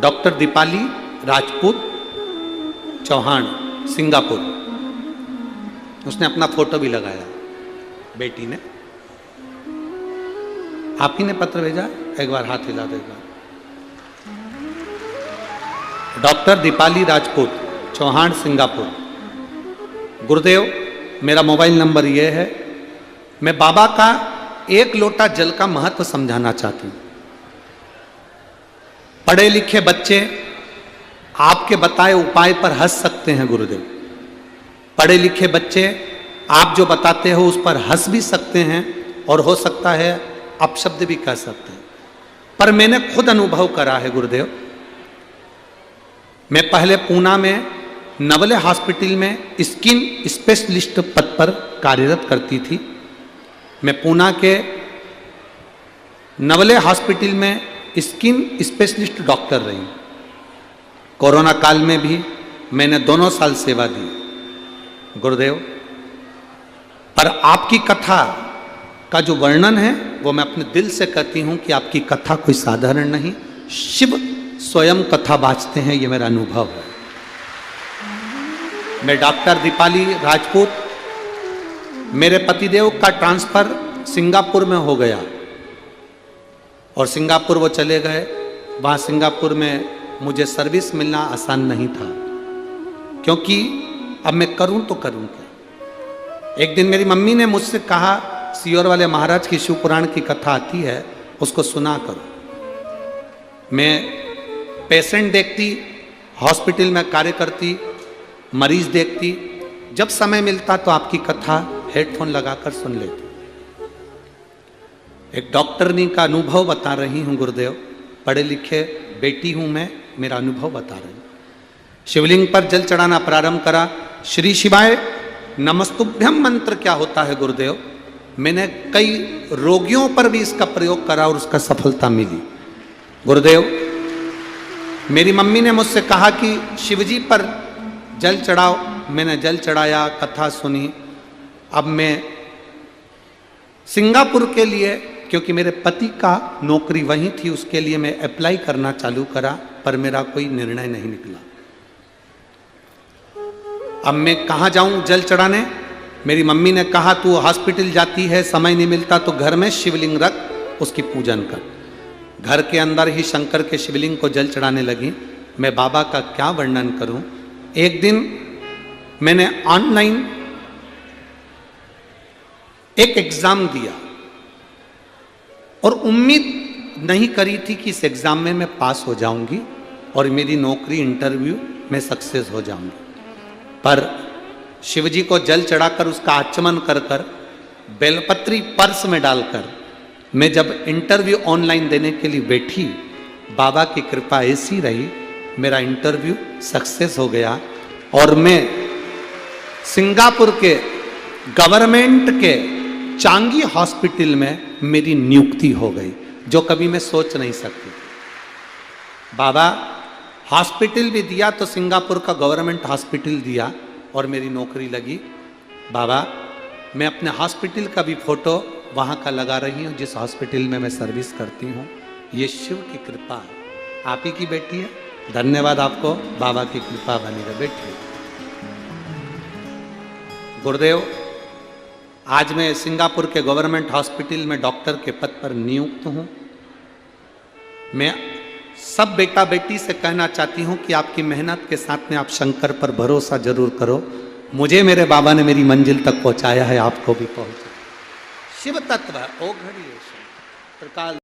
Doctor Deepali Rajput Chauhan, Singapore. उसने अपना photo भी लगाया, बेटी ने। आप ही ने पत्र भेजा? एक बार हाथ हिला दो एक बार। Doctor Deepali Rajput Chauhan, Singapore. गुरुदेव, मेरा मोबाइल नंबर ये है। मैं बाबा का एक लोटा जल का महत्व समझाना चाहती हूँ। पढ़े लिखे बच्चे आपके बताए उपाय पर हंस सकते हैं गुरुदेव। पढ़े लिखे बच्चे आप जो बताते हो उस पर हंस भी सकते हैं और हो सकता है अपशब्द भी कह सकते हैं, पर मैंने खुद अनुभव करा है गुरुदेव। मैं पहले पूना में नवले हॉस्पिटल में स्किन स्पेशलिस्ट पद पर कार्यरत करती थी। मैं पूना के नवले हॉस्पिटल में स्किन स्पेशलिस्ट डॉक्टर रही। कोरोना काल में भी मैंने दोनों साल सेवा दी गुरुदेव। पर आपकी कथा का जो वर्णन है वो मैं अपने दिल से कहती हूं कि आपकी कथा कोई साधारण नहीं, शिव स्वयं कथा बाँचते हैं, ये मेरा अनुभव है। मैं डॉक्टर दीपाली राजपूत, मेरे पतिदेव का ट्रांसफर सिंगापुर में हो गया और सिंगापुर वो चले गए। वहाँ सिंगापुर में मुझे सर्विस मिलना आसान नहीं था, क्योंकि अब मैं करूं तो करूं क्या। एक दिन मेरी मम्मी ने मुझसे कहा, सियोर वाले महाराज की शिव पुराण की कथा आती है, उसको सुना करो। मैं पेशेंट देखती, हॉस्पिटल में कार्य करती, मरीज देखती, जब समय मिलता तो आपकी कथा हेडफोन लगाकर सुन लेती। एक डॉक्टरनी का अनुभव बता रही हूं गुरुदेव। पढ़े लिखे बेटी हूं मैं, मेरा अनुभव बता रही हूं। शिवलिंग पर जल चढ़ाना प्रारंभ करा। श्री शिवाय नमस्तुभ्यम मंत्र क्या होता है गुरुदेव, मैंने कई रोगियों पर भी इसका प्रयोग करा और उसका सफलता मिली गुरुदेव। मेरी मम्मी ने मुझसे कहा कि शिवजी पर जल चढ़ाओ। मैंने जल चढ़ाया, कथा सुनी। अब मैं सिंगापुर के लिए, क्योंकि मेरे पति का नौकरी वहीं थी, उसके लिए मैं अप्लाई करना चालू करा, पर मेरा कोई निर्णय नहीं निकला। अब मैं कहाँ जाऊं जल चढ़ाने? मेरी मम्मी ने कहा तू हॉस्पिटल जाती है, समय नहीं मिलता तो घर में शिवलिंग रख, उसकी पूजन कर। घर के अंदर ही शंकर के शिवलिंग को जल चढ़ाने लगी। मैं बाबा का क्या वर्णन करूं। एक दिन मैंने ऑनलाइन एक एग्जाम दिया और उम्मीद नहीं करी थी कि इस एग्जाम में मैं पास हो जाऊंगी और मेरी नौकरी इंटरव्यू में सक्सेस हो जाऊंगी। पर शिवजी को जल चढ़ाकर उसका आचमन कर कर बेलपत्री पर्स में डालकर मैं जब इंटरव्यू ऑनलाइन देने के लिए बैठी, बाबा की कृपा ऐसी रही, मेरा इंटरव्यू सक्सेस हो गया और मैं सिंगापुर के गवर्नमेंट के चांगी हॉस्पिटल में मेरी नियुक्ति हो गई, जो कभी मैं सोच नहीं सकती। बाबा हॉस्पिटल भी दिया तो सिंगापुर का गवर्नमेंट हॉस्पिटल दिया और मेरी नौकरी लगी। बाबा, मैं अपने हॉस्पिटल का भी फोटो वहाँ का लगा रही हूँ जिस हॉस्पिटल में मैं सर्विस करती हूँ। ये शिव की कृपा है, आप ही की बेटी है। धन्यवाद आपको, बाबा की कृपा बनी रहे। बेटी गुरुदेव, आज मैं सिंगापुर के गवर्नमेंट हॉस्पिटल में डॉक्टर के पद पर नियुक्त हूँ। मैं सब बेटा बेटी से कहना चाहती हूँ कि आपकी मेहनत के साथ में आप शंकर पर भरोसा जरूर करो। मुझे मेरे बाबा ने मेरी मंजिल तक पहुँचाया है, आपको भी पहुँचा। शिव तत्व ओ घड़ी प्रकाश